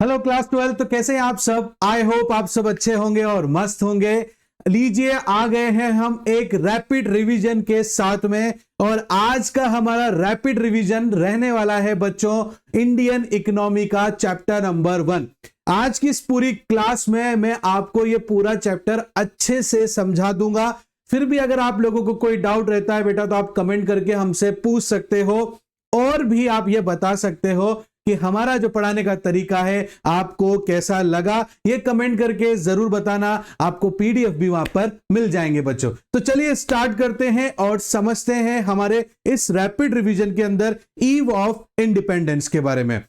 Hello class 12। तो कैसे हैं आप सब? आई होप आप सब अच्छे होंगे और मस्त होंगे। लीजिए, आ गए हैं हम एक रैपिड रिवीजन के साथ में, और आज का हमारा रैपिड रिवीजन रहने वाला है बच्चों इंडियन इकोनॉमी का चैप्टर नंबर 1। आज की इस पूरी क्लास में मैं आपको ये पूरा चैप्टर अच्छे से समझा दूंगा। फिर भी अगर आप लोगों को कोई डाउट रहता है बेटा, तो आप कमेंट करके हमसे पूछ सकते हो, और भी आप ये बता सकते हो कि हमारा जो पढ़ाने का तरीका है आपको कैसा लगा। ये कमेंट करके जरूर बताना, आपको पीडीएफ भी वहां पर मिल जाएंगे बच्चों। तो चलिए स्टार्ट करते हैं और समझते हैं हमारे इस रैपिड रिवीजन के अंदर ईव ऑफ इंडिपेंडेंस के बारे में।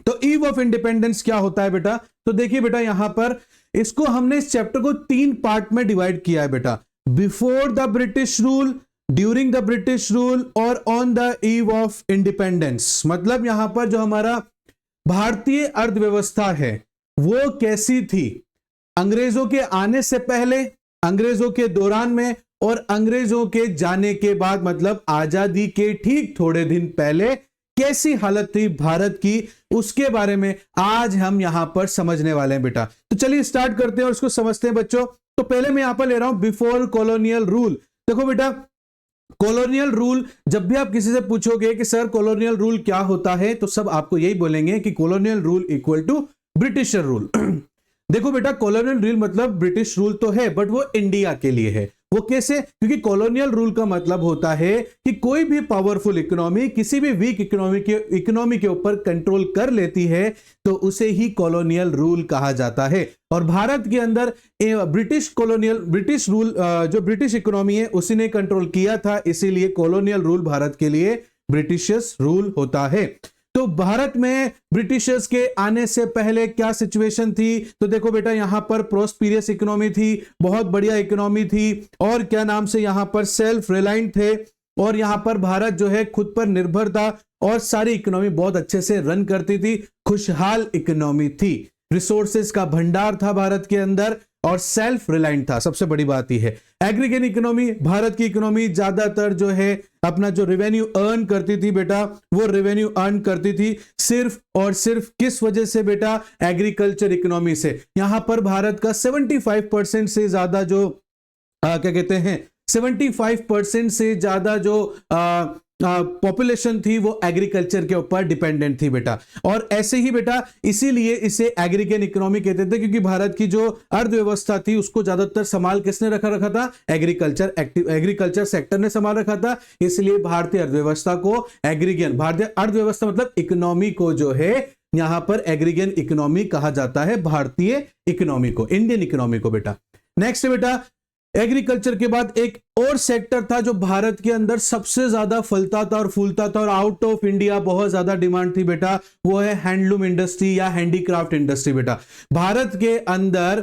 तो ईव ऑफ इंडिपेंडेंस क्या होता है बेटा? तो देखिए बेटा, यहां पर इसको हमने इस चैप्टर को 3 पार्ट में डिवाइड किया है बेटा। Before the British rule, during the British rule और on the eve of independence. मतलब यहां पर जो हमारा भारतीय अर्थव्यवस्था है वो कैसी थी अंग्रेजों के आने से पहले, अंग्रेजों के दौरान में और अंग्रेजों के जाने के बाद, मतलब आजादी के ठीक थोड़े दिन पहले कैसी हालत थी भारत की, उसके बारे में आज हम यहां पर समझने वाले हैं बेटा। तो चलिए स्टार्ट करते हैं और उसको समझते हैं बच्चों। तो पहले मैं यहां पर ले रहा हूं बिफोर कॉलोनियल रूल। देखो बेटा, कॉलोनियल रूल, जब भी आप किसी से पूछोगे कि सर कॉलोनियल रूल क्या होता है, तो सब आपको यही बोलेंगे कि colonial rule equal to Britisher rule. देखो बेटा, कॉलोनियल रूल मतलब ब्रिटिश रूल तो है, बट वो इंडिया के लिए है। वो कैसे? क्योंकि कॉलोनियल रूल का मतलब होता है कि कोई भी पावरफुल इकोनॉमी किसी भी वीक इकोनॉमी के ऊपर कंट्रोल कर लेती है, तो उसे ही कॉलोनियल रूल कहा जाता है। और भारत के अंदर ब्रिटिश रूल, जो ब्रिटिश इकोनॉमी है उसी ने कंट्रोल किया था, इसीलिए कॉलोनियल रूल भारत के लिए ब्रिटिशर्स रूल होता है। तो भारत में ब्रिटिशर्स के आने से पहले क्या सिचुएशन थी? तो देखो बेटा, यहां पर प्रोस्पिरियस इकोनॉमी थी, बहुत बढ़िया इकोनॉमी थी, और क्या नाम से यहां पर सेल्फ रिलायंट थे, और यहां पर भारत जो है खुद पर निर्भर था, और सारी इकोनॉमी बहुत अच्छे से रन करती थी, खुशहाल इकोनॉमी थी, रिसोर्सेज का भंडार था भारत के अंदर, और सेल्फ रिलायंट था। सबसे बड़ी बात यह है। एग्रीगेट इकोनॉमी, भारत की इकोनॉमी ज्यादातर जो है अपना जो रेवेन्यू अर्न करती थी बेटा, वो रेवेन्यू अर्न करती थी सिर्फ और सिर्फ किस वजह से बेटा? एग्रीकल्चर इकोनॉमी से। यहां पर भारत का 75% से ज्यादा जो क्या कहते हैं, 75% से ज्यादा जो पॉपुलेशन थी वो एग्रीकल्चर के ऊपर डिपेंडेंट थी बेटा। और ऐसे ही बेटा, इसीलिए इसे एग्रीगेट इकोनॉमी कहते थे, क्योंकि भारत की जो अर्थव्यवस्था थी उसको ज्यादातर संभाल किसने रखा था? एग्रीकल्चर सेक्टर ने संभाल रखा था। इसलिए भारतीय अर्थव्यवस्था को भारतीय अर्थव्यवस्था मतलब इकोनॉमी को जो है यहां पर एग्रीगेट इकोनॉमी कहा जाता है, भारतीय इकोनॉमी को, इंडियन इकोनॉमी को बेटा। नेक्स्ट बेटा, एग्रीकल्चर के बाद एक और सेक्टर था जो भारत के अंदर सबसे ज्यादा फलता था और फूलता था, और आउट ऑफ इंडिया बहुत ज्यादा डिमांड थी बेटा, वो है हैंडलूम इंडस्ट्री या हैंडीक्राफ्ट इंडस्ट्री बेटा। भारत के अंदर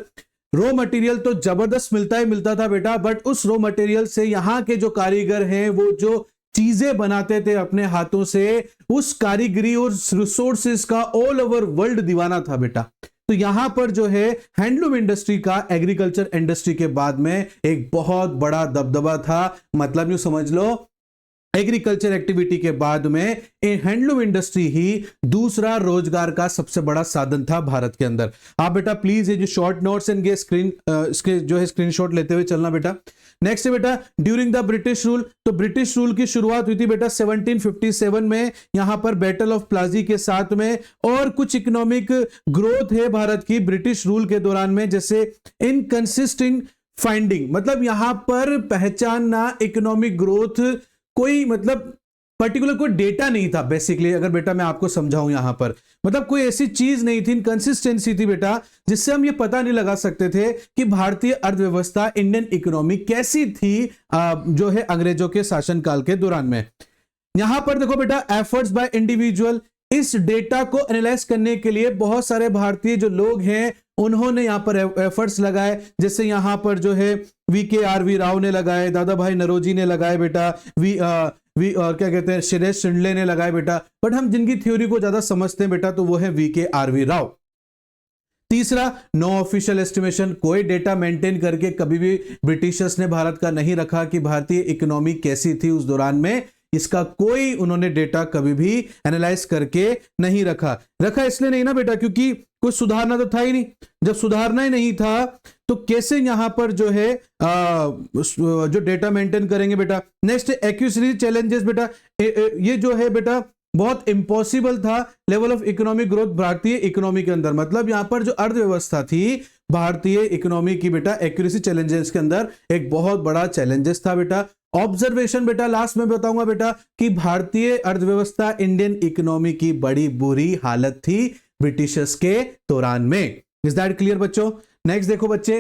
रॉ मटेरियल तो जबरदस्त मिलता था बेटा, बट उस रॉ मटेरियल से यहां के जो कारीगर हैं वो जो चीजें बनाते थे अपने हाथों से, उस कारीगरी और रिसोर्सेज का ऑल ओवर वर्ल्ड दीवाना था बेटा। तो यहां पर जो है हैंडलूम इंडस्ट्री का एग्रीकल्चर इंडस्ट्री के बाद में एक बहुत बड़ा दबदबा था। मतलब यूं समझ लो, एग्रीकल्चर एक्टिविटी के बाद में हैंडलूम इंडस्ट्री ही दूसरा रोजगार का सबसे बड़ा साधन था भारत के अंदर। आप बेटा प्लीज ये जो शॉर्ट नोट्स एंड इसके जो है स्क्रीनशॉट लेते हुए चलना बेटा। नेक्स्ट है बेटा, ड्यूरिंग द ब्रिटिश रूल। तो ब्रिटिश रूल की शुरुआत हुई थी बेटा 1757 में, यहां पर बैटल ऑफ प्लाजी के साथ में, और कुछ इकोनॉमिक ग्रोथ है भारत की ब्रिटिश रूल के दौरान में, जैसे इनकंसिस्टेंट फाइंडिंग, मतलब यहां पर पहचानना इकोनॉमिक ग्रोथ, कोई मतलब पर्टिकुलर कोई डेटा नहीं था बेसिकली। अगर बेटा मैं आपको समझाऊं, यहां पर मतलब कोई ऐसी चीज नहीं थी, इनकंसिस्टेंसी थी बेटा, जिससे हम ये पता नहीं लगा सकते थे कि भारतीय अर्थव्यवस्था, इंडियन इकोनॉमी कैसी थी जो है अंग्रेजों के शासनकाल के दौरान में। यहां पर देखो बेटा, एफर्ट्स बाय इंडिविजुअल, इस डेटा को एनालाइज करने के लिए बहुत सारे भारतीय जो लोग हैं उन्होंने यहां पर एफर्ट्स लगाए, जैसे यहां पर जो है VKRV राव ने लगाए, दादा भाई नरोजी ने लगाए बेटा, और क्या कहते हैं सुरेश शिंदे ने लगाए बेटा। बट हम जिनकी थ्योरी को ज्यादा समझते हैं बेटा, तो वो है VKRV राव। तीसरा, नो ऑफिशियल एस्टिमेशन, कोई डेटा मेंटेन करके कभी भी ब्रिटिशर्स ने भारत का नहीं रखा कि भारतीय इकोनॉमी कैसी थी उस दौरान में, इसका कोई उन्होंने डेटा कभी भी एनालाइज करके नहीं रखा इसलिए नहीं ना बेटा, क्योंकि कुछ सुधारना तो था ही नहीं। जब सुधारना ही नहीं था तो कैसे यहां पर जो है जो डेटा मेंटेन करेंगे बेटा। नेक्स्ट एक्यूरेसी चैलेंजेस बेटा, ये जो है बेटा बहुत इंपॉसिबल था लेवल ऑफ इकोनॉमिक ग्रोथ भारतीय इकोनॉमी के अंदर। मतलब यहां पर जो अर्थव्यवस्था थी भारतीय इकोनॉमी की बेटा, एक्यूरेसी चैलेंजेस के अंदर एक बहुत बड़ा चैलेंजेस था बेटा। ऑब्जर्वेशन बेटा लास्ट में बताऊंगा बेटा कि भारतीय अर्थव्यवस्था इंडियन इकोनॉमी की बड़ी बुरी हालत थी ब्रिटिशर्स के दौरान में। इज दैट क्लियर बच्चों? नेक्स्ट देखो बच्चे,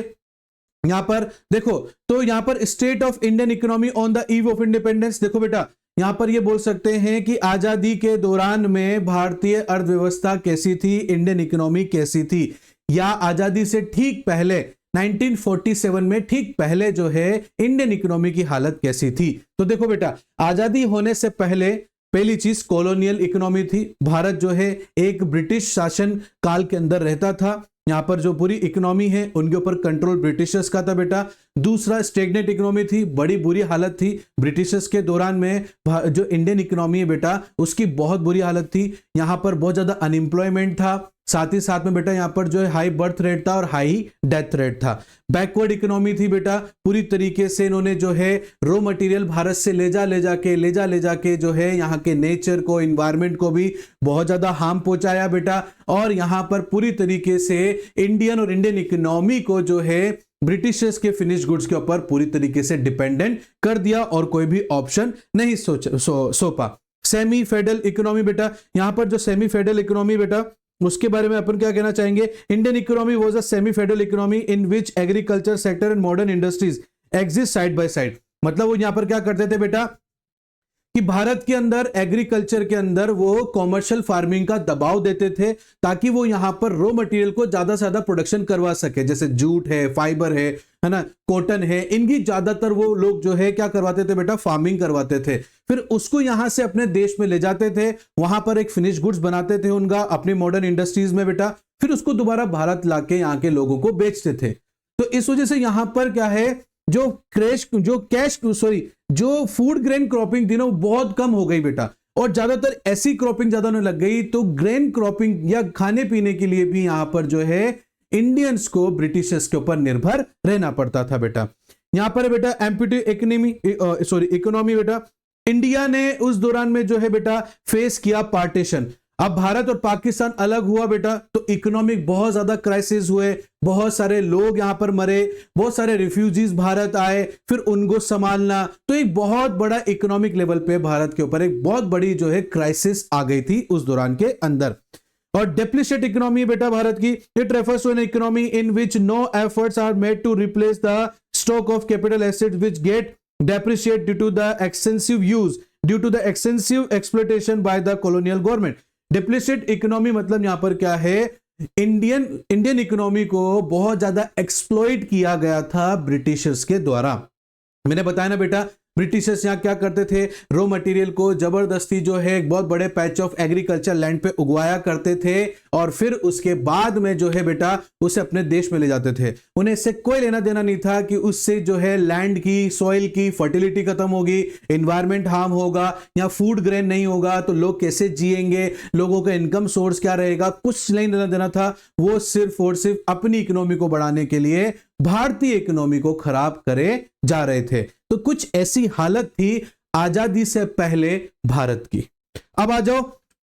यहां पर देखो तो यहां पर state of Indian economy on the eve of independence. देखो बेटा यहां पर ये बोल सकते हैं कि आजादी के दौरान में भारतीय अर्थव्यवस्था कैसी थी, इंडियन इकोनॉमी कैसी थी, या आजादी से ठीक पहले 1947 में ठीक पहले जो है इंडियन इकोनॉमी की हालत कैसी थी। तो देखो बेटा आजादी होने से पहले पहली चीज कॉलोनियल इकोनॉमी थी। भारत जो है एक ब्रिटिश शासन काल के अंदर रहता था। यहां पर जो पूरी इकोनॉमी है उनके ऊपर कंट्रोल ब्रिटिशर्स का था बेटा। दूसरा स्टेगनेट इकोनॉमी थी, बड़ी बुरी हालत थी ब्रिटिशर्स के दौरान में। जो इंडियन इकोनॉमी है बेटा उसकी बहुत बुरी हालत थी। यहां पर बहुत ज्यादा अनएम्प्लॉयमेंट था, साथ ही साथ में बेटा यहां पर जो है हाई बर्थ रेट था और हाई डेथ रेट था। बैकवर्ड इकोनॉमी थी बेटा, पूरी तरीके से इन्होंने जो है रॉ मटेरियल भारत से ले जाके जो है यहाँ के नेचर को, इन्वायरमेंट को भी बहुत ज्यादा हार्म पहुंचाया बेटा। और यहां पर पूरी तरीके से इंडियन इकोनॉमी को जो है ब्रिटिशर्स के फिनिश गुड्स के ऊपर पूरी तरीके से डिपेंडेंट कर दिया और कोई भी ऑप्शन नहीं सौंपा। सेमी फेडरल इकोनॉमी बेटा, यहां पर जो सेमी फेडरल इकोनॉमी बेटा उसके बारे में अपन क्या कहना चाहेंगे। Indian economy was a semi federal economy in which agriculture sector and modern industries exist side by side. मतलब वो यहां पर क्या करते थे बेटा कि भारत के अंदर एग्रीकल्चर के अंदर वो कॉमर्शियल फार्मिंग का दबाव देते थे ताकि वो यहां पर रॉ मटेरियल को ज्यादा से ज्यादा प्रोडक्शन करवा सके। जैसे जूट है, फाइबर है ना, कॉटन है, इनकी ज्यादातर वो लोग जो है क्या करवाते थे बेटा, फार्मिंग करवाते थे। फिर उसको यहां से अपने देश में ले जाते थे, वहां पर एक फिनिश गुड्स बनाते थे उनका अपनी मॉडर्न इंडस्ट्रीज में बेटा, फिर उसको दोबारा भारत लाके यहाँ के लोगों को बेचते थे। तो इस वजह से यहां पर क्या है जो फूड ग्रेन क्रॉपिंग थी ना वो बहुत कम हो गई बेटा, और ज्यादातर ऐसी क्रॉपिंग ज्यादा होने लग गई। तो ग्रेन क्रॉपिंग या खाने पीने के लिए भी यहां पर जो है इंडियंस को ब्रिटिशर्स के ऊपर निर्भर रहना पड़ता था बेटा। यहां पर बेटा एम्प्यूटी इकोनॉमी बेटा, इंडिया ने उस दौरान में जो है बेटा फेस किया पार्टीशन। अब भारत और पाकिस्तान अलग हुआ बेटा तो इकोनॉमिक बहुत ज्यादा क्राइसिस हुए, बहुत सारे लोग यहां पर मरे, बहुत सारे रिफ्यूजीज भारत आए, फिर उनको संभालना, तो एक बहुत बड़ा इकोनॉमिक लेवल पे भारत के ऊपर एक बहुत बड़ी जो है क्राइसिस आ गई थी उस दौरान के अंदर। और डेप्रिशिएट इकोनॉमी बेटा भारत की, it refers to an economy in which no efforts are made to replace the stock of capital assets which get depreciate due to the extensive exploitation by the colonial government. Depleted economy मतलब यहां पर क्या है, Indian economy को बहुत ज्यादा exploit किया गया था ब्रिटिशर्स के द्वारा। मैंने बताया ना बेटा ब्रिटिशर्स यहां क्या करते थे, रॉ मटेरियल को जबरदस्ती जो है एक बहुत बड़े पैच ऑफ एग्रीकल्चर लैंड पे उगवाया करते थे और फिर उसके बाद में जो है बेटा उसे अपने देश में ले जाते थे। उन्हें इससे कोई लेना देना नहीं था कि उससे जो है लैंड की, सॉइल की फर्टिलिटी खत्म होगी, एनवायरमेंट हार्म होगा या फूड ग्रेन नहीं होगा तो लोग कैसे जिएंगे, लोगों का इनकम सोर्स क्या रहेगा, कुछ नहीं लेना देना था। वो सिर्फ और सिर्फ अपनी इकोनॉमी को बढ़ाने के लिए भारतीय इकोनॉमी को खराब करे जा रहे थे। तो कुछ ऐसी हालत थी आजादी से पहले भारत की। अब आ जाओ,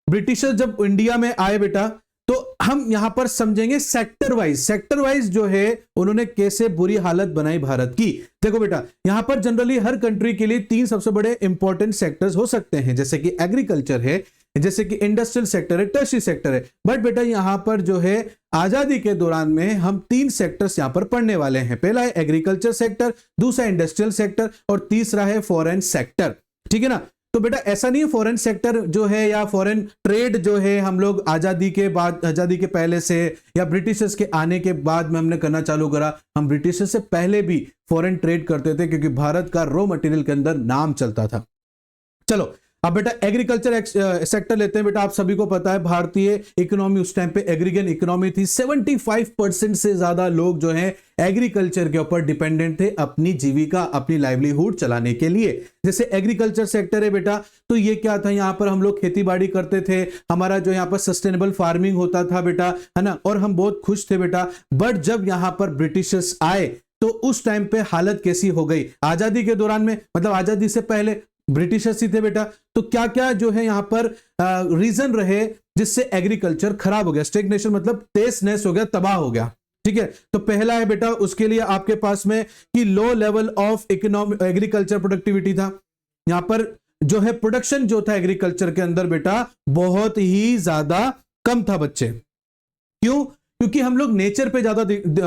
ब्रिटिशर्स जब इंडिया में आए बेटा तो हम यहां पर समझेंगे सेक्टर वाइज जो है उन्होंने कैसे बुरी हालत बनाई भारत की। देखो बेटा यहां पर जनरली हर कंट्री के लिए 3 सबसे बड़े इंपॉर्टेंट सेक्टर्स हो सकते हैं, जैसे कि एग्रीकल्चर है, जैसे कि इंडस्ट्रियल सेक्टर है, टर्शियरी सेक्टर है। बट बेटा यहां पर जो है आजादी के दौरान में हम 3 सेक्टर्स यहां पर पढ़ने वाले हैं। पहला है एग्रीकल्चर सेक्टर, दूसरा इंडस्ट्रियल सेक्टर और तीसरा है फॉरेन सेक्टर। ठीक है ना। तो बेटा ऐसा नहीं है फॉरेन सेक्टर जो है या फॉरेन ट्रेड जो है हम लोग आजादी के बाद, आजादी के पहले से या ब्रिटिशर्स के आने के बाद में हमने करना चालू करा। हम ब्रिटिशर्स से पहले भी फॉरेन ट्रेड करते थे क्योंकि भारत का रॉ मटेरियल के अंदर नाम चलता था। चलो अब बेटा एग्रीकल्चर सेक्टर लेते हैं बेटा, आप सभी को पता है भारतीय इकोनॉमी उस टाइम पे एग्रीगेन इकोनॉमी थी। 75% से ज्यादा लोग जो हैं एग्रीकल्चर के ऊपर डिपेंडेंट थे अपनी जीविका, अपनी लाइवलीहुड चलाने के लिए। जैसे एग्रीकल्चर सेक्टर है बेटा, तो ये क्या था, यहां पर हम लोग खेती बाड़ी करते थे, हमारा जो यहाँ पर सस्टेनेबल फार्मिंग होता था बेटा, है ना, और हम बहुत खुश थे बेटा। बट जब यहां पर ब्रिटिशर्स आए तो उस टाइम पे हालत कैसी हो गई, आजादी के दौरान में, मतलब आजादी से पहले ब्रिटिशर्स ही थे बेटा, तो क्या क्या जो है यहां पर रीजन रहे जिससे एग्रीकल्चर खराब हो गया, स्टेगनेशन मतलब तेजनेस हो गया, तबाह हो गया। ठीक है, तो पहला है बेटा उसके लिए आपके पास में कि low level of economic agriculture productivity था। यहां पर जो है प्रोडक्शन जो था एग्रीकल्चर के अंदर बेटा बहुत ही ज्यादा कम था बच्चे। क्यों? क्योंकि हम लोग नेचर पे ज्यादा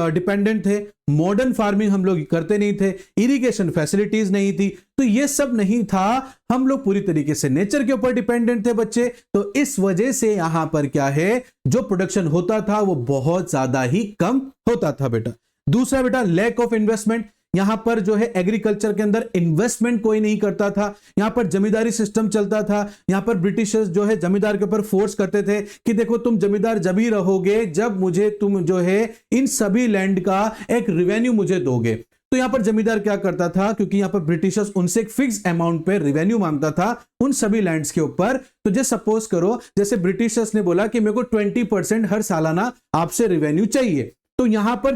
डिपेंडेंट थे, मॉडर्न फार्मिंग हम लोग करते नहीं थे, इरिगेशन फैसिलिटीज नहीं थी, तो ये सब नहीं था, हम लोग पूरी तरीके से नेचर के ऊपर डिपेंडेंट थे बच्चे। तो इस वजह से यहां पर क्या है, जो प्रोडक्शन होता था वो बहुत ज्यादा ही कम होता था बेटा। दूसरा बेटा लैक ऑफ इन्वेस्टमेंट, यहां पर जो है एग्रीकल्चर के अंदर इन्वेस्टमेंट कोई नहीं करता था, यहां पर जमींदारी सिस्टम चलता था। यहां पर ब्रिटिशर्स जो है जमींदार के ऊपर फोर्स करते थे कि देखो तुम जमींदार जब ही रहोगे जब मुझे तुम जो है इन सभी लैंड का एक रिवेन्यू मुझे दोगे। तो यहां पर जमींदार क्या करता था, क्योंकि यहां पर ब्रिटिशर्स उनसे एक फिक्स अमाउंट पे रिवेन्यू मांगता था उन सभी लैंड्स के ऊपर। तो जैसे सपोज करो, जैसे ब्रिटिशर्स ने बोला कि मेरे को 20% हर सालाना आपसे रिवेन्यू चाहिए, तो यहां पर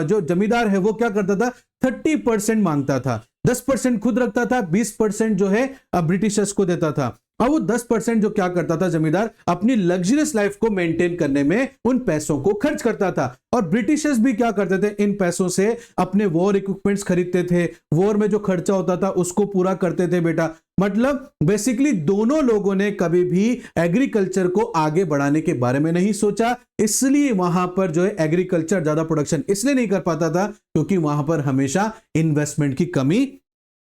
जो जमींदार है वो क्या करता था, 30% मांगता था, 10% खुद रखता था, 20% जो है ब्रिटिशर्स को देता था। अब वो 10% जो क्या करता था जमींदार, अपनी लग्जरियस लाइफ को मेंटेन करने में उन पैसों को खर्च करता था। और ब्रिटिशर्स भी क्या करते थे, इन पैसों से अपने वॉर इक्विपमेंट्स खरीदते थे, वॉर में जो खर्चा होता था उसको पूरा करते थे बेटा। मतलब बेसिकली दोनों लोगों ने कभी भी एग्रीकल्चर को आगे बढ़ाने के बारे में नहीं सोचा, इसलिए वहां पर जो है एग्रीकल्चर ज्यादा प्रोडक्शन इसलिए नहीं कर पाता था क्योंकि वहां पर हमेशा इन्वेस्टमेंट की कमी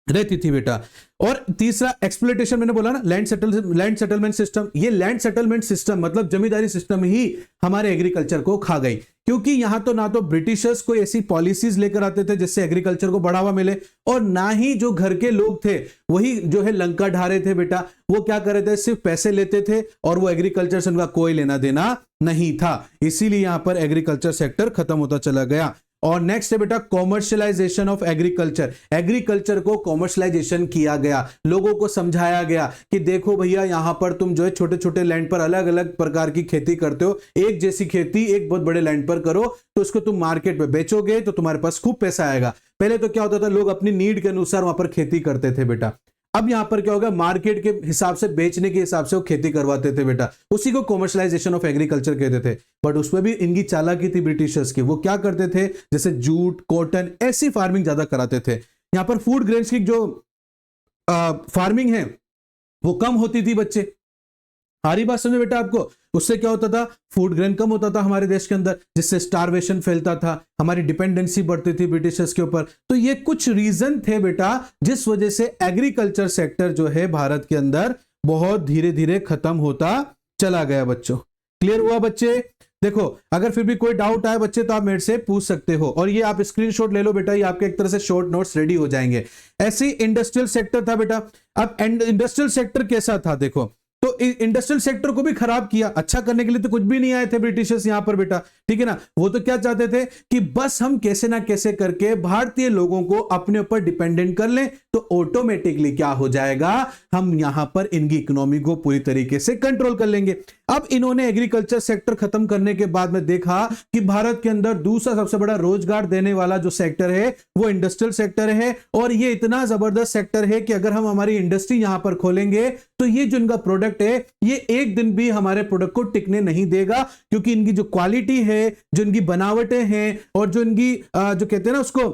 रहती थी बेटा। और तीसरा एक्सप्लॉयटेशन, मैंने बोला ना लैंड सेटलमेंट सिस्टम, ये लैंड सेटलमेंट सिस्टम मतलब जमींदारी सिस्टम ही हमारे एग्रीकल्चर को खा गई, क्योंकि यहां तो ना तो ब्रिटिशर्स कोई ऐसी पॉलिसीज लेकर आते थे जिससे एग्रीकल्चर को बढ़ावा मिले, और ना ही जो घर के लोग थे वही जो है लंका ढा रहे थे बेटा। वो क्या कर रहे थे, सिर्फ पैसे लेते थे और वो एग्रीकल्चर से उनका कोई लेना देना नहीं था, इसीलिए यहां पर एग्रीकल्चर सेक्टर खत्म होता चला गया। और नेक्स्ट है बेटा कॉमर्शियलाइजेशन ऑफ एग्रीकल्चर, एग्रीकल्चर को कॉमर्शियलाइजेशन किया गया, लोगों को समझाया गया कि देखो भैया यहां पर तुम जो है छोटे छोटे लैंड पर अलग अलग प्रकार की खेती करते हो, एक जैसी खेती एक बहुत बड़े लैंड पर करो तो उसको तुम मार्केट में बेचोगे तो तुम्हारे पास खूब पैसा आएगा। पहले तो क्या होता था, लोग अपनी नीड के अनुसार वहां पर खेती करते थे बेटा, अब यहां पर क्या होगा, मार्केट के हिसाब से, बेचने के हिसाब से वो खेती करवाते थे बेटा, उसी को कॉमर्शियलाइजेशन ऑफ एग्रीकल्चर कहते थे। बट उसमें भी इनकी चालाकी थी ब्रिटिशर्स की, वो क्या करते थे, जैसे जूट, कॉटन, ऐसी फार्मिंग ज्यादा कराते थे। यहां पर फूड ग्रेन्स की जो फार्मिंग है वो कम होती थी बच्चे, सारी बात समझे बेटा आपको। उससे क्या होता था, फूड ग्रेन कम होता था हमारे देश के अंदर, जिससे स्टारवेशन फैलता था, हमारी डिपेंडेंसी बढ़ती थी ब्रिटिशर्स के ऊपर। तो ये कुछ रीजन थे बेटा जिस वजह से एग्रीकल्चर सेक्टर जो है भारत के अंदर बहुत धीरे धीरे खत्म होता चला गया बच्चों। क्लियर हुआ बच्चे? देखो अगर फिर भी कोई डाउट आए बच्चे तो आप मेरे से पूछ सकते हो, और ये आप स्क्रीनशॉट ले लो बेटा, ये आपके एक तरह से शॉर्ट नोट्स रेडी हो जाएंगे। ऐसे इंडस्ट्रियल सेक्टर था बेटा। अब इंडस्ट्रियल सेक्टर कैसा था, देखो तो इंडस्ट्रियल सेक्टर को भी खराब किया, अच्छा करने के लिए तो कुछ भी नहीं आए थे ब्रिटिशर्स यहां पर बेटा, ठीक है ना। वो तो क्या चाहते थे कि बस हम कैसे ना कैसे करके भारतीय लोगों को अपने ऊपर डिपेंडेंट कर लें, तो ऑटोमेटिकली क्या हो जाएगा, हम यहां पर इनकी इकोनॉमी को पूरी तरीके से कंट्रोल कर लेंगे। अब इन्होंने एग्रीकल्चर सेक्टर खत्म करने के बाद में देखा कि भारत के अंदर दूसरा सबसे बड़ा रोजगार देने वाला जो सेक्टर है वो इंडस्ट्रियल सेक्टर है, और ये इतना जबरदस्त सेक्टर है कि अगर हम हमारी इंडस्ट्री यहां पर खोलेंगे तो ये जो इनका प्रोडक्ट है ये एक दिन भी हमारे प्रोडक्ट को टिकने नहीं देगा, क्योंकि इनकी जो क्वालिटी है, जो इनकी बनावटें हैं, और जो इनकी जो कहते हैं ना उसको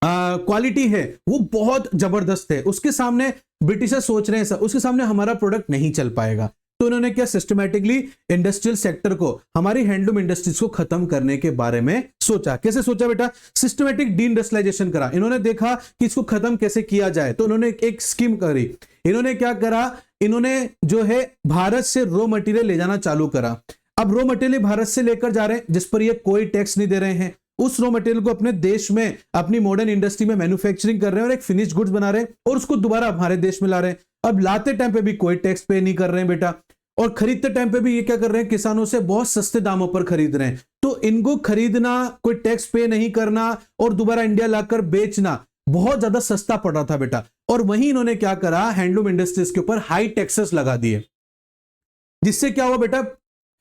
क्वालिटी है वो बहुत जबरदस्त है। उसके सामने ब्रिटिशर्स सोच रहे हैं सर, उसके सामने हमारा प्रोडक्ट नहीं चल पाएगा। तो उन्होंने क्या सिस्टमैटिकली इंडस्ट्रियल सेक्टर को, हमारी हैंडलूम इंडस्ट्रीज को खत्म करने के बारे में सोचा। कैसे सोचा बेटा, सिस्टमैटिक डी इंडस्ट्रियलाइजेशन करा। इन्होंने देखा कि इसको खत्म कैसे किया जाए, तो उन्होंने एक स्कीम करी। इन्होंने क्या करा, इन्होंने जो है भारत से रॉ मटेरियल ले जाना चालू करा। अब रॉ मटेरियल भारत से लेकर जा रहे हैं जिस पर ये कोई टैक्स नहीं दे रहे हैं, उस रॉ मटेरियल को अपने देश में अपनी मॉडर्न इंडस्ट्री में मैन्युफैक्चरिंग कर रहे हैं और एक फिनिश्ड गुड्स बना रहे हैं और उसको दोबारा हमारे देश में ला रहे हैं। अब लाते टाइम पे भी कोई टैक्स पे नहीं कर रहे हैं बेटा, और खरीदते टाइम पे भी ये क्या कर रहे हैं, किसानों से बहुत सस्ते दामों पर खरीद रहे हैं। तो इनको खरीदना, कोई टैक्स पे नहीं करना और दोबारा इंडिया लाकर बेचना बहुत ज्यादा सस्ता पड़ रहा था बेटा। और वहीं इन्होंने क्या करा, हैंडलूम इंडस्ट्रीज के ऊपर हाई टैक्सेस लगा दिए, जिससे क्या हुआ बेटा,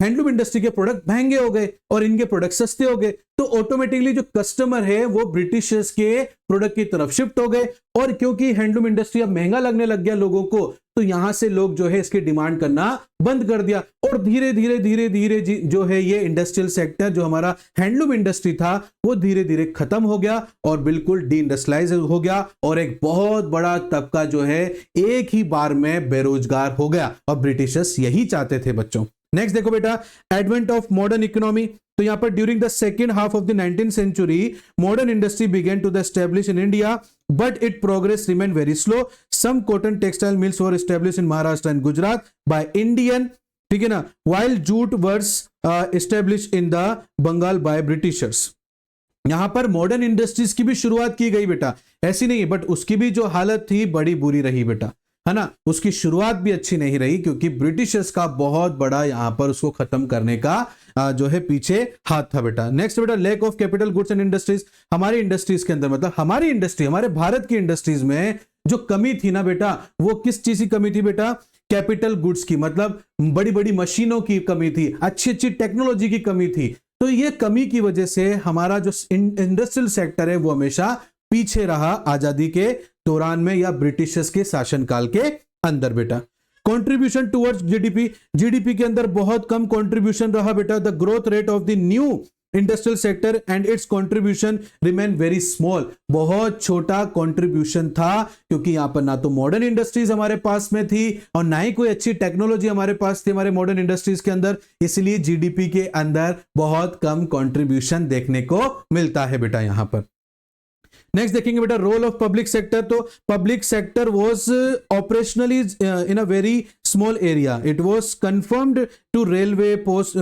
हैंडलूम इंडस्ट्री के प्रोडक्ट महंगे हो गए और इनके प्रोडक्ट सस्ते हो गए। तो ऑटोमेटिकली जो कस्टमर है वो ब्रिटिशर्स के प्रोडक्ट की तरफ शिफ्ट हो गए, और क्योंकि हैंडलूम इंडस्ट्री अब महंगा लगने लग गया लोगों को, तो यहां से लोग जो है इसकी डिमांड करना बंद कर दिया। और धीरे धीरे धीरे धीरे जो है ये इंडस्ट्रियल सेक्टर, जो हमारा हैंडलूम इंडस्ट्री था, वो धीरे धीरे खत्म हो गया और बिल्कुल डी इंडस्ट्रियलाइज हो गया, और एक बहुत बड़ा तबका जो है एक ही बार में बेरोजगार हो गया, और ब्रिटिशर्स यही चाहते थे बच्चों। नेक्स्ट देखो बेटा, एडवेंट ऑफ मॉडर्न इकोनॉमी। तो यहां पर during the second half of the 19th century modern industry began to the establish in India, but its progress remained very slow. Some cotton textile mills were established in Maharashtra and Gujarat by Indian, ठीक है ना, while jute was established in the Bengal by Britishers. यहां पर modern industries की भी शुरुआत की गई बेटा, ऐसी नहीं, बट उसकी भी जो हालत थी बड़ी बुरी रही बेटा, है ना, उसकी शुरुआत भी अच्छी नहीं रही, क्योंकि ब्रिटिशर्स का बहुत बड़ा यहां पर उसको खत्म करने का जो है पीछे हाथ था बेटा। नेक्स्ट बेटा, lack of capital goods and industries. हमारी इंडस्ट्रीज के अंदर, मतलब हमारी इंडस्ट्री, हमारे भारत की इंडस्ट्रीज में जो कमी थी ना बेटा, वो किस चीज की कमी थी बेटा, कैपिटल गुड्स की, मतलब बड़ी बड़ी मशीनों की कमी थी, अच्छी अच्छी टेक्नोलॉजी की कमी थी। तो ये कमी की वजह से हमारा जो इंडस्ट्रियल सेक्टर है वो हमेशा पीछे रहा आजादी के दौरान में या ब्रिटिशर्स के शासनकाल के अंदर बेटा। कंट्रीब्यूशन टुवर्ड्स जीडीपी, जीडीपी के अंदर बहुत कम कंट्रीब्यूशन रहा बेटा। The growth rate of the new industrial sector and it's contribution remain very small, बहुत छोटा कंट्रीब्यूशन था, क्योंकि यहां पर ना तो मॉडर्न इंडस्ट्रीज हमारे पास में थी और ना ही कोई अच्छी टेक्नोलॉजी हमारे पास थी हमारे मॉडर्न इंडस्ट्रीज के अंदर, इसलिए जीडीपी के अंदर बहुत कम कंट्रीब्यूशन देखने को मिलता है बेटा यहां पर। नेक्स्ट देखेंगे बेटा, रोल ऑफ पब्लिक सेक्टर। तो public sector was operationally in a very small area, it was confirmed to railway, post,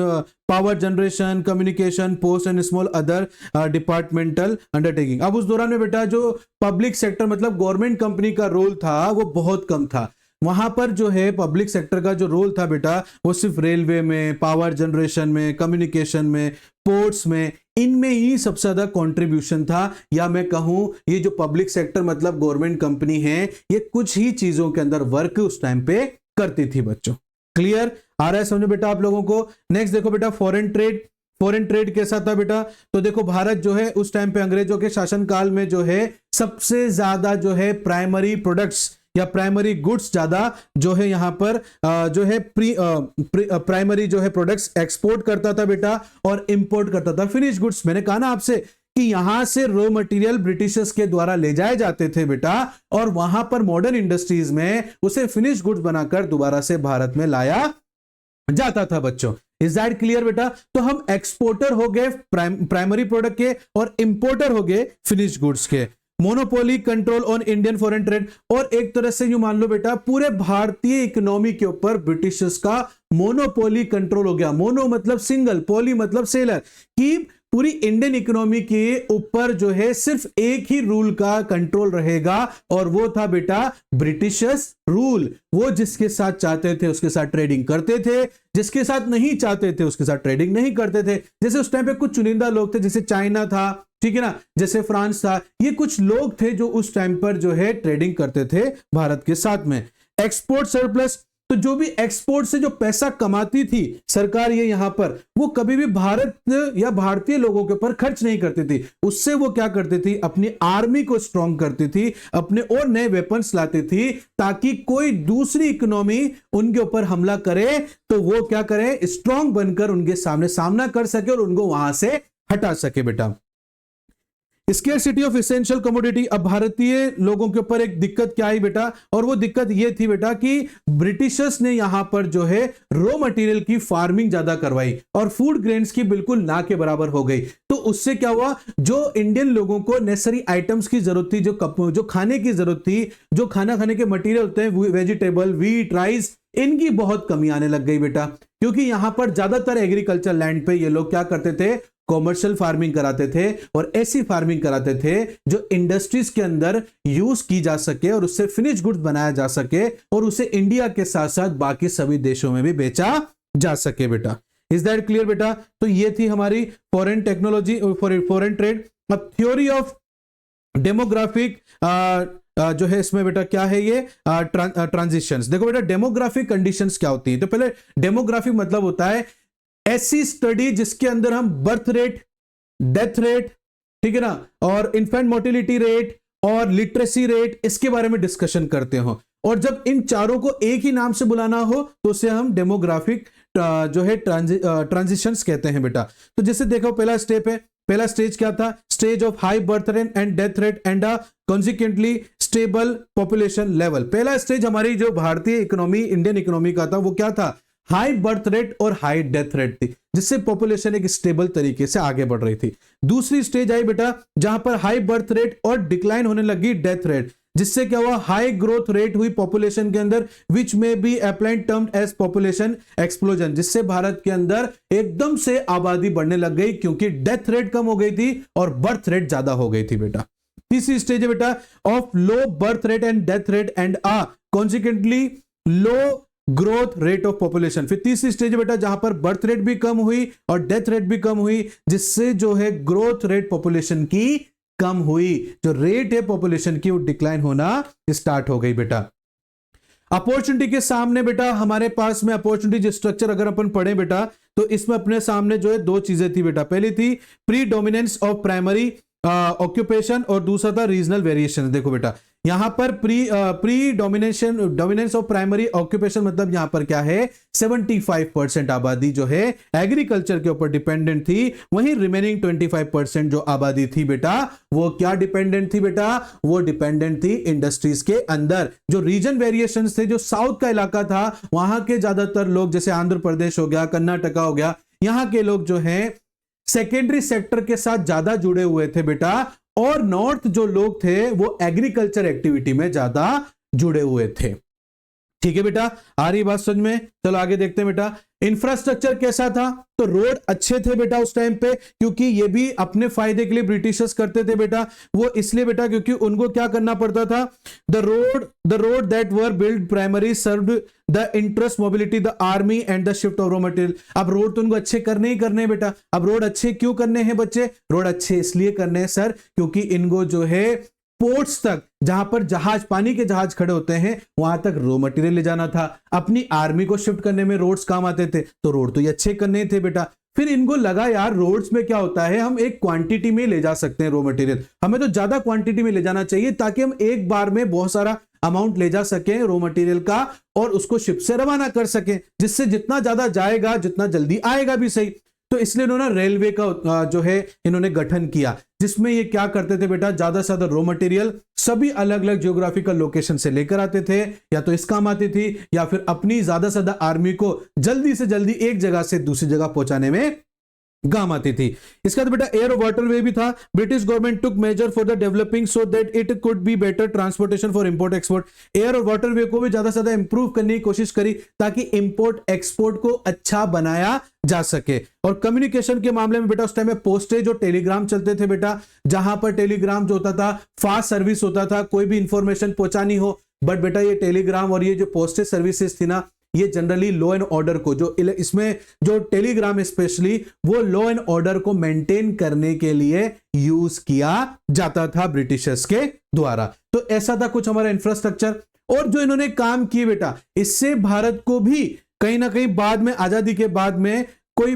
power generation, communication, post and small other departmental undertaking. अब उस दौरान में बेटा जो पब्लिक सेक्टर मतलब गवर्नमेंट कंपनी का role था वो बहुत कम था। वहां पर जो है पब्लिक सेक्टर का जो रोल था बेटा, वो सिर्फ रेलवे में, पावर जनरेशन में, कम्युनिकेशन में, पोर्ट्स में, इनमें ही सबसे ज्यादा कंट्रीब्यूशन था। या मैं कहूं ये जो पब्लिक सेक्टर मतलब गवर्नमेंट कंपनी है, ये कुछ ही चीजों के अंदर वर्क उस टाइम पे करती थी बच्चों। क्लियर आ रहा है समझो बेटा आप लोगों को। नेक्स्ट देखो बेटा, फॉरेन ट्रेड। फॉरेन ट्रेड कैसा था बेटा, तो देखो भारत जो है उस टाइम पे अंग्रेजों के शासनकाल में जो है सबसे ज्यादा जो है प्राइमरी प्रोडक्ट्स या प्राइमरी गुड्स ज्यादा जो है यहां पर जो है प्राइमरी जो है प्रोडक्ट्स एक्सपोर्ट करता था बेटा और इंपोर्ट करता था फिनिश गुड्स। मैंने कहा ना आपसे कि यहां से रॉ मटेरियल ब्रिटिशर्स के द्वारा ले जाए जाते थे बेटा, और वहां पर मॉडर्न इंडस्ट्रीज में उसे फिनिश गुड्स बनाकर दोबारा से भारत में लाया जाता था बच्चों। इज दैट क्लियर बेटा? तो हम एक्सपोर्टर हो गए प्राइमरी प्रोडक्ट के और इंपोर्टर हो गए फिनिश गुड्स के। Monopoly control on Indian foreign trade, और एक तरह से यूं मान लो बेटा पूरे भारतीय इकोनॉमी के ऊपर ब्रिटिशर्स का मोनोपोली कंट्रोल हो गया। मोनो मतलब सिंगल, पोली मतलब सेलर, कि पूरी इंडियन इकोनॉमी के ऊपर जो है सिर्फ एक ही रूल का कंट्रोल रहेगा, और वो था बेटा ब्रिटिशर्स रूल। वो जिसके साथ चाहते थे उसके साथ ट्रेडिंग करते थे, जिसके साथ नहीं चाहते थे उसके साथ ट्रेडिंग नहीं करते थे। जैसे उस टाइम पे कुछ चुनिंदा लोग थे, जैसे चाइना था, ठीक है ना, जैसे फ्रांस था, ये कुछ लोग थे जो उस टाइम पर जो है ट्रेडिंग करते थे भारत के साथ में। एक्सपोर्ट सरप्लस, तो जो भी एक्सपोर्ट से जो पैसा कमाती थी सरकार ये यहां पर, वो कभी भी भारत या भारतीय लोगों के ऊपर खर्च नहीं करती थी। उससे वो क्या करती थी, अपनी आर्मी को स्ट्रांग करती थी, अपने और नए वेपन्स लाती थी, ताकि कोई दूसरी इकोनॉमी उनके ऊपर हमला करे तो वो क्या करे, स्ट्रांग बनकर उनके सामने सामना कर सके और उनको वहां से हटा सके बेटा। स्केर्सिटी ऑफ एसेंशियल कमोडिटी, अब भारतीय लोगों के ऊपर एक दिक्कत क्या आई बेटा, और वो दिक्कत ये थी बेटा कि ब्रिटिशर्स ने यहां पर जो है रॉ मटेरियल की फार्मिंग ज्यादा करवाई और फूड ग्रेन्स की बिल्कुल ना के बराबर हो गई। तो उससे क्या हुआ, जो इंडियन लोगों को नेसेसरी आइटम्स की जरूरत थी, जो खाने की जरूरत थी, जो खाना खाने के मटेरियल होते हैं, वेजिटेबल, व्हीट, राइस, इनकी बहुत कमी आने लग गई बेटा, क्योंकि यहां पर ज्यादातर एग्रीकल्चर लैंड पे ये लोग क्या करते थे, कॉमर्शियल फार्मिंग कराते थे और ऐसी फार्मिंग कराते थे जो इंडस्ट्रीज के अंदर यूज की जा सके और उससे फिनिश गुड्स बनाया जा सके और उसे इंडिया के साथ साथ बाकी सभी देशों में भी बेचा जा सके बेटा। इज दैट क्लियर बेटा? तो ये थी हमारी फॉरेन टेक्नोलॉजी फॉरेन ट्रेड। अब थ्योरी ऑफ डेमोग्राफिक जो है इसमें बेटा क्या है ये ट्रांजिशंस। देखो बेटा डेमोग्राफिक कंडीशंस क्या होती है, तो पहले डेमोग्राफिक मतलब होता है ऐसी स्टडी जिसके अंदर हम बर्थ रेट, डेथ रेट, ठीक है ना, और इन्फेंट मोर्टिलिटी रेट और लिटरेसी रेट, इसके बारे में डिस्कशन करते हो। और जब इन चारों को एक ही नाम से बुलाना हो तो उसे हम डेमोग्राफिक जो है ट्रांजिशंस कहते हैं बेटा। तो जैसे देखो पहला स्टेप है, पहला स्टेज क्या था? Stage of high birth rate and death rate and consequently stable population level. पहला स्टेज हमारी जो भारतीय इकोनॉमी, इंडियन इकोनॉमी का था, वो क्या था? हाई बर्थ रेट और हाई डेथ रेट थी, जिससे पॉपुलेशन एक स्टेबल तरीके से आगे बढ़ रही थी। दूसरी स्टेज आई बेटा जहां पर हाई बर्थ रेट और डिक्लाइन होने लगी डेथ रेट, जिससे क्या हुआ? हाई ग्रोथ रेट हुई पॉपुलेशन के अंदर, विच में be applied term as population explosion, जिससे भारत के अंदर एकदम से आबादी बढ़ने लग गई क्योंकि डेथ रेट कम हो गई थी और बर्थ रेट ज्यादा हो गई थी बेटा। तीसरी स्टेज है बेटा of low birth rate and death rate and consequently low growth rate of population. फिर तीसरी स्टेज है बेटा जहां पर बर्थ रेट भी कम हुई और डेथ रेट भी कम हुई, जिससे जो है ग्रोथ रेट पॉपुलेशन की कम हुई, जो रेट है पॉपुलेशन की वो डिक्लाइन होना स्टार्ट हो गई बेटा। अपॉर्चुनिटी के सामने बेटा हमारे पास में अपॉर्चुनिटी स्ट्रक्चर अगर अपन पढ़े बेटा तो इसमें अपने सामने जो है दो चीजें थी बेटा। पहली थी pre dominance of primary occupation और दूसरा था रीजनल वेरिएशन। देखो बेटा यहां पर pre dominance of primary occupation मतलब यहां पर क्या है? 75% आबादी जो है एग्रीकल्चर के ऊपर डिपेंडेंट थी, वहीं रिमेनिंग 25% जो आबादी थी बेटा वो क्या डिपेंडेंट थी बेटा? वो डिपेंडेंट थी इंडस्ट्रीज के अंदर। जो रीजन वेरिएशन थे, जो साउथ का इलाका था, वहां के ज्यादातर लोग जैसे आंध्र प्रदेश हो गया, कर्नाटका हो गया, यहां के लोग जो है सेकेंडरी सेक्टर के साथ ज्यादा जुड़े हुए थे बेटा, और नॉर्थ जो लोग थे वो एग्रीकल्चर एक्टिविटी में ज्यादा जुड़े हुए थे। ठीक है बेटा, आ रही बात समझ में? चलो आगे देखते हैं बेटा। इंफ्रास्ट्रक्चर कैसा था? तो रोड अच्छे थे बेटा उस टाइम पे, क्योंकि ये भी अपने फायदे के लिए ब्रिटिशर्स करते थे बेटा। वो इसलिए बेटा क्योंकि उनको क्या करना पड़ता था? The road that were build primary served the interest mobility the army and the shift of raw material. अब रोड तो उनको अच्छे करने ही करने बेटा। अब रोड अच्छे क्यों करने हैं बच्चे? रोड अच्छे इसलिए करने हैं सर क्योंकि इनको जो है पोर्ट्स तक, जहां पर जहाज, पानी के जहाज खड़े होते हैं, वहां तक रॉ मटेरियल ले जाना था। अपनी आर्मी को शिफ्ट करने में रोड्स काम आते थे, तो रोड तो ये अच्छे करने थे बेटा। फिर इनको लगा यार रोड्स में क्या होता है, हम एक क्वांटिटी में ले जा सकते हैं रॉ मटेरियल, हमें तो ज्यादा क्वांटिटी में ले जाना चाहिए ताकि हम एक बार में बहुत सारा अमाउंट ले जा सकें रॉ मटेरियल का और उसको शिप से रवाना कर सकें, जिससे जितना ज्यादा जाएगा जितना जल्दी आएगा भी सही। तो इसलिए इन्होंने रेलवे का जो है इन्होंने गठन किया, जिसमें ये क्या करते थे बेटा, ज्यादा से ज्यादा रॉ मटेरियल सभी अलग अलग जियोग्राफिकल लोकेशन से लेकर आते थे, या तो इस काम आती थी या फिर अपनी ज्यादा से ज्यादा आर्मी को जल्दी से जल्दी एक जगह से दूसरी जगह पहुंचाने में काम आती थी। इसके बाद बेटा एयर और वाटर वे भी था। British government took major for the developing so that it could be better transportation for import export. Air और वाटर वे को भी ज्यादा से ज्यादा इंप्रूव करने की कोशिश करी ताकि इंपोर्ट एक्सपोर्ट को अच्छा बनाया जा सके। और कम्युनिकेशन के मामले में बेटा उस टाइम में पोस्टेज और टेलीग्राम चलते थे बेटा, जहां पर टेलीग्राम जो होता था फास्ट सर्विस होता था, कोई भी इंफॉर्मेशन पहुंचानी हो। बट बेटा ये टेलीग्राम और ये जो पोस्टेज सर्विसेज थी ना, ये जनरली लॉ एंड ऑर्डर को, जो इसमें जो टेलीग्राम स्पेशली वो लॉ एंड ऑर्डर को मेंटेन करने के लिए यूज किया जाता था ब्रिटिशर्स के द्वारा। तो ऐसा था कुछ हमारा इंफ्रास्ट्रक्चर। और जो इन्होंने काम किए बेटा, इससे भारत को भी कहीं ना कहीं बाद में, आजादी के बाद में, कोई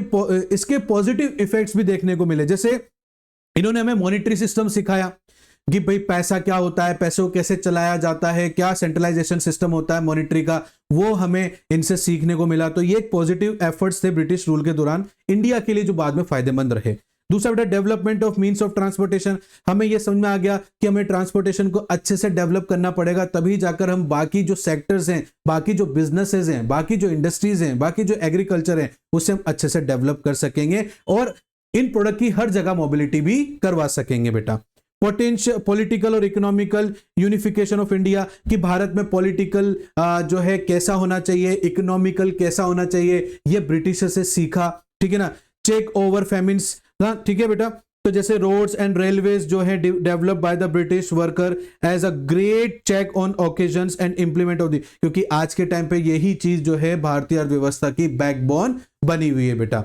इसके पॉजिटिव इफेक्ट्स भी देखने को मिले। जैसे इन्होंने हमें मॉनिटरी सिस्टम सिखाया कि भाई पैसा क्या होता है, पैसे को कैसे चलाया जाता है, क्या सेंट्रलाइजेशन सिस्टम होता है मॉनिटरी का, वो हमें इनसे सीखने को मिला। तो ये एक पॉजिटिव एफर्ट्स थे ब्रिटिश रूल के दौरान इंडिया के लिए, जो बाद में फायदेमंद रहे। दूसरा बेटा development of means of transportation. हमें यह समझ में आ गया कि हमें ट्रांसपोर्टेशन को अच्छे से डेवलप करना पड़ेगा, तभी जाकर हम बाकी जो सेक्टर्स हैं, बाकी जो बिजनेसेस हैं, बाकी जो इंडस्ट्रीज हैं, बाकी जो एग्रीकल्चर है, उसे हम अच्छे से डेवलप कर सकेंगे और इन प्रोडक्ट की हर जगह मोबिलिटी भी करवा सकेंगे बेटा। पॉलिटिकल और इकोनॉमिकल यूनिफिकेशन ऑफ इंडिया, कि भारत में पॉलिटिकल जो है कैसा होना चाहिए, इकोनॉमिकल कैसा होना चाहिए, ये ब्रिटिशर से सीखा। ठीक है ना। चेक ओवर फेमिन्स, ठीक है बेटा। तो जैसे रोड्स एंड रेलवेज जो है develop by the British worker as a great check on occasions and implement of the, क्योंकि आज के टाइम पे यही चीज जो है भारतीय अर्थव्यवस्था की बैकबोन बनी हुई है बेटा।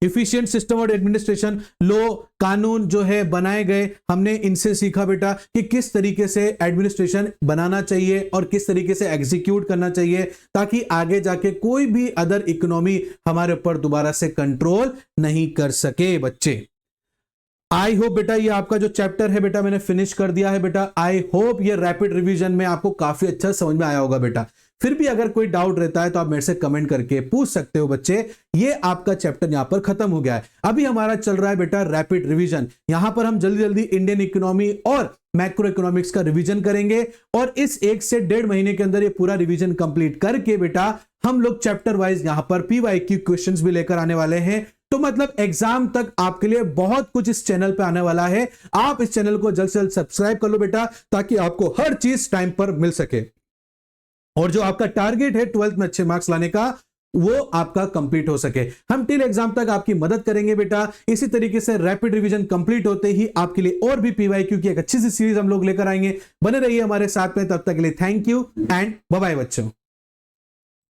इफिशिएंट सिस्टम और एडमिनिस्ट्रेशन, लो कानून जो है बनाए गए, हमने इनसे सीखा बेटा कि किस तरीके से एडमिनिस्ट्रेशन बनाना चाहिए और किस तरीके से एग्जीक्यूट करना चाहिए, ताकि आगे जाके कोई भी अदर इकोनॉमी हमारे ऊपर दोबारा से कंट्रोल नहीं कर सके बच्चे। आई होप बेटा ये आपका जो चैप्टर है बेटा मैंने फिनिश कर दिया है बेटा। आई होप ये रैपिड रिवीजन में आपको काफी अच्छा समझ में आया होगा बेटा। फिर भी अगर कोई डाउट रहता है तो आप मेरे से कमेंट करके पूछ सकते हो बच्चे। ये आपका चैप्टर यहां पर खत्म हो गया है। अभी हमारा चल रहा है बेटा रैपिड रिवीजन। यहां पर हम जल्दी जल्दी इंडियन इकोनॉमी और मैक्रो इकोनॉमिक्स का रिवीजन करेंगे और इस 1 से 1.5 महीने के अंदर ये पूरा रिवीजन कंप्लीट करके बेटा हम लोग चैप्टर वाइज यहां पर PYQ क्वेश्चंस भी लेकर आने वाले हैं। तो मतलब एग्जाम तक आपके लिए बहुत कुछ इस चैनल पे आने वाला है। आप इस चैनल को जल्द से जल्द सब्सक्राइब कर लो बेटा, ताकि आपको हर चीज टाइम पर मिल सके और जो आपका टारगेट है 12th में अच्छे मार्क्स लाने का वो आपका कंप्लीट हो सके। हम टिल एग्जाम तक आपकी मदद करेंगे बेटा। इसी तरीके से रैपिड रिवीजन कंप्लीट होते ही आपके लिए और भी PYQ की एक अच्छी सी सीरीज हम लोग लेकर आएंगे। बने रहिए हमारे साथ में, तब तक के लिए thank you and bye bye बच्चों।